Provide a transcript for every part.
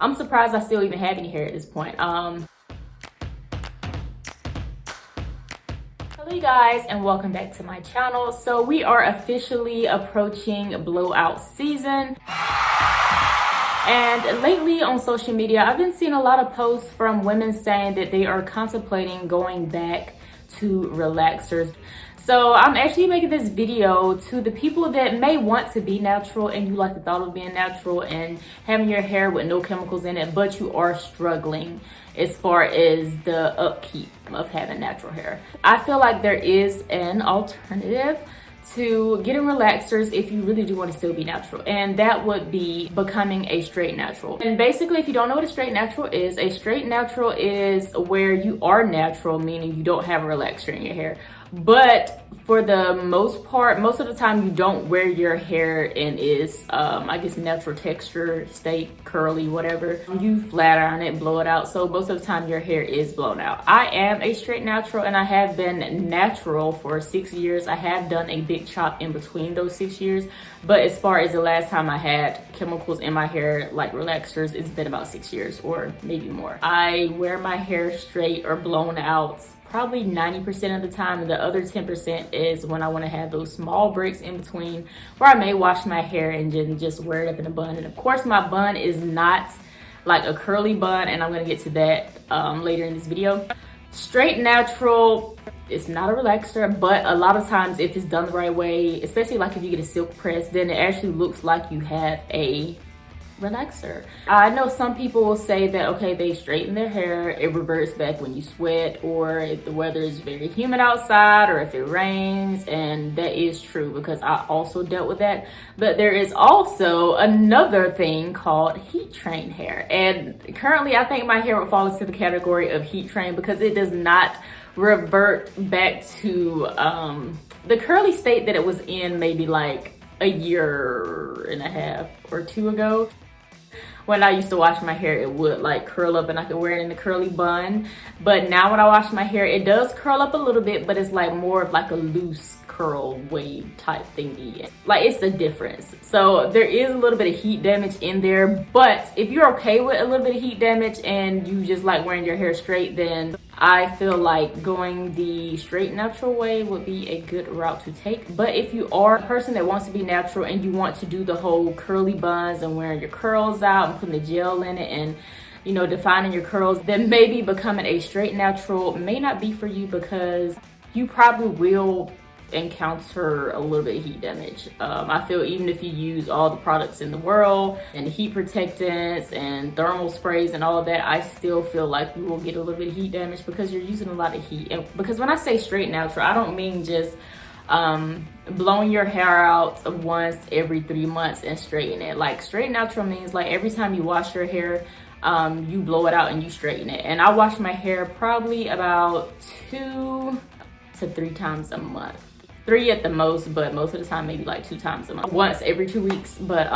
I'm surprised I still even have any hair at this point. Hello you guys, and welcome back to my channel. So we are officially approaching blowout season. And lately on social media, I've been seeing a lot of posts from women saying that they are contemplating going back to relaxers. So I'm actually making this video to the people that may want to be natural and you like the thought of being natural and having your hair with no chemicals in it, but you are struggling as far as the upkeep of having natural hair. I feel like there is an alternative to getting relaxers if you really do want to still be natural, and that would be becoming a straight natural. And basically, if you don't know what a straight natural is where you are natural, meaning you don't have a relaxer in your hair, but for the most part, most of the time you don't wear your hair in its I guess natural texture state, curly, whatever. You flat iron it, blow it out, so most of the time your hair is blown out. I am a straight natural and I have been natural for 6 years. I have done a big chop in between those 6 years, but as far as the last time I had chemicals in my hair like relaxers, it's been about 6 years or maybe more. I wear my hair straight or blown out probably 90% of the time, and the other 10% is when I want to have those small breaks in between where I may wash my hair and then just wear it up in a bun. And of course my bun is not like a curly bun, and I'm going to get to that later in this video. Straight natural is not a relaxer, but a lot of times if it's done the right way, especially like if you get a silk press, then it actually looks like you have a relaxer. I know some people will say that, okay, they straighten their hair, it reverts back when you sweat, or if the weather is very humid outside, or if it rains, and that is true because I also dealt with that. But there is also another thing called heat train hair, and currently I think my hair would fall into the category of heat train because it does not revert back to the curly state that it was in maybe like a year and a half or two ago. When I used to wash my hair, it would like curl up and I could wear it in a curly bun. But now when I wash my hair, it does curl up a little bit, but it's like more of like a loose curl wave type thingy. Like, it's the difference. So there is a little bit of heat damage in there, but if you're okay with a little bit of heat damage and you just like wearing your hair straight, then I feel like going the straight natural way would be a good route to take. But if you are a person that wants to be natural and you want to do the whole curly buns and wearing your curls out and putting the gel in it and, you know, defining your curls, then maybe becoming a straight natural may not be for you because you probably will encounter a little bit of heat damage. I feel even if you use all the products in the world and heat protectants and thermal sprays and all of that, I still feel like you will get a little bit of heat damage because you're using a lot of heat. And because when I say straight natural, I don't mean just blowing your hair out once every 3 months and straighten it. Like, straight natural means like every time you wash your hair, you blow it out and you straighten it. And I wash my hair probably about 2 to 3 times a month. 3 at the most, but most of the time maybe like 2 times a month, once every 2 weeks. But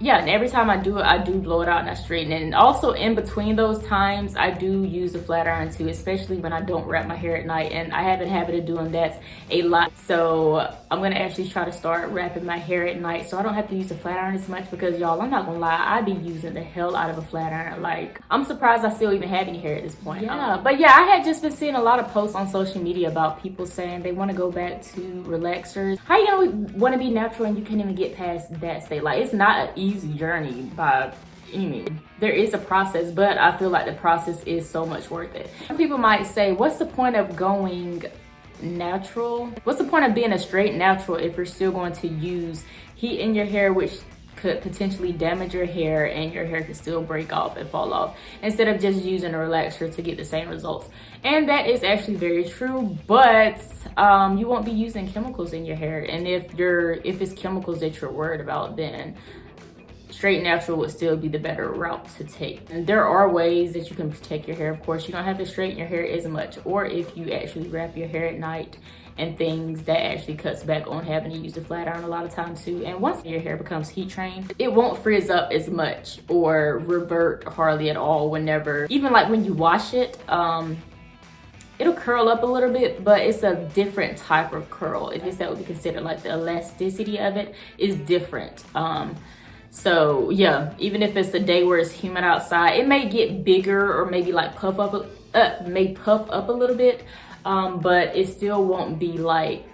yeah, and every time I do it, I do blow it out and I straighten it. And also in between those times, I do use a flat iron too, especially when I don't wrap my hair at night. And I have a habit of doing that a lot. So I'm gonna actually try to start wrapping my hair at night so I don't have to use a flat iron as much, because y'all, I'm not gonna lie, I be using the hell out of a flat iron. Like, I'm surprised I still even have any hair at this point. Yeah, but yeah, I had just been seeing a lot of posts on social media about people saying they want to go back to relaxers. How you gonna want to be natural and you can't even get past that state? Like, it's not an easy journey by any means. There is a process, but I feel like the process is so much worth it. Some people might say, what's the point of going natural? What's the point of being a straight natural if you're still going to use heat in your hair, which could potentially damage your hair and your hair could still break off and fall off, instead of just using a relaxer to get the same results? And that is actually very true, but you won't be using chemicals in your hair. And if it's chemicals that you're worried about, then straight natural would still be the better route to take. And there are ways that you can protect your hair. Of course, you don't have to straighten your hair as much, or if you actually wrap your hair at night and things, that actually cuts back on having to use a flat iron a lot of times too. And once your hair becomes heat trained, it won't frizz up as much or revert hardly at all whenever, even like when you wash it, it'll curl up a little bit, but it's a different type of curl. I guess that would be considered like the elasticity of it is different. So yeah, even if it's a day where it's humid outside, it may get bigger or maybe like puff up a little bit, but it still won't be like,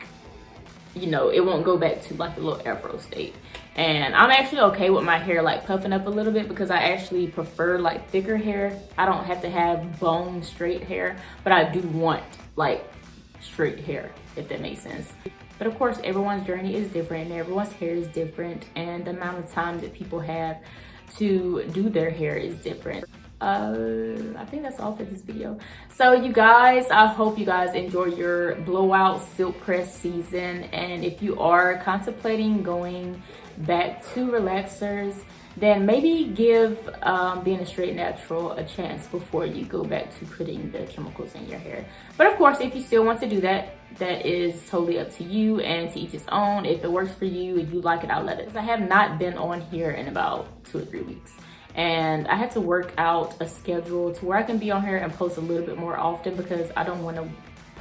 you know, it won't go back to like the little afro state. And I'm actually okay with my hair like puffing up a little bit because I actually prefer like thicker hair. I don't have to have bone straight hair, but I do want like straight hair, if that makes sense. But of course, everyone's journey is different and everyone's hair is different, and the amount of time that people have to do their hair is different. I think that's all for this video. So you guys, I hope you guys enjoy your blowout silk press season, and if you are contemplating going back to relaxers, then maybe give being a straight natural a chance before you go back to putting the chemicals in your hair. But of course, if you still want to do that, that is totally up to you and to each his own. If it works for you, if you like it, I'll let it. I have not been on here in about 2 or 3 weeks, and I had to work out a schedule to where I can be on here and post a little bit more often, because I don't want to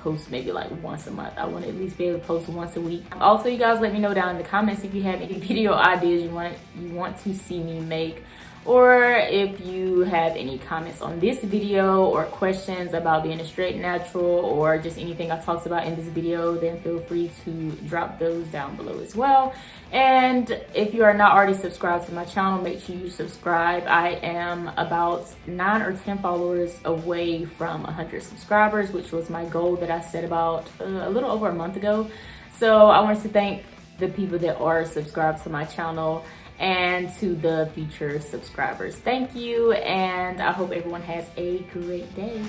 post maybe like once a month. I want to at least be able to post once a week. Also, you guys let me know down in the comments if you have any video ideas you want to see me make, or if you have any comments on this video or questions about being a straight natural or just anything I talked about in this video, then feel free to drop those down below as well. And if you are not already subscribed to my channel, make sure you subscribe. I am about 9 or 10 followers away from 100 subscribers, which was my goal that I set about a little over a month ago. So I wanted to thank the people that are subscribed to my channel, and to the future subscribers, thank you, and I hope everyone has a great day.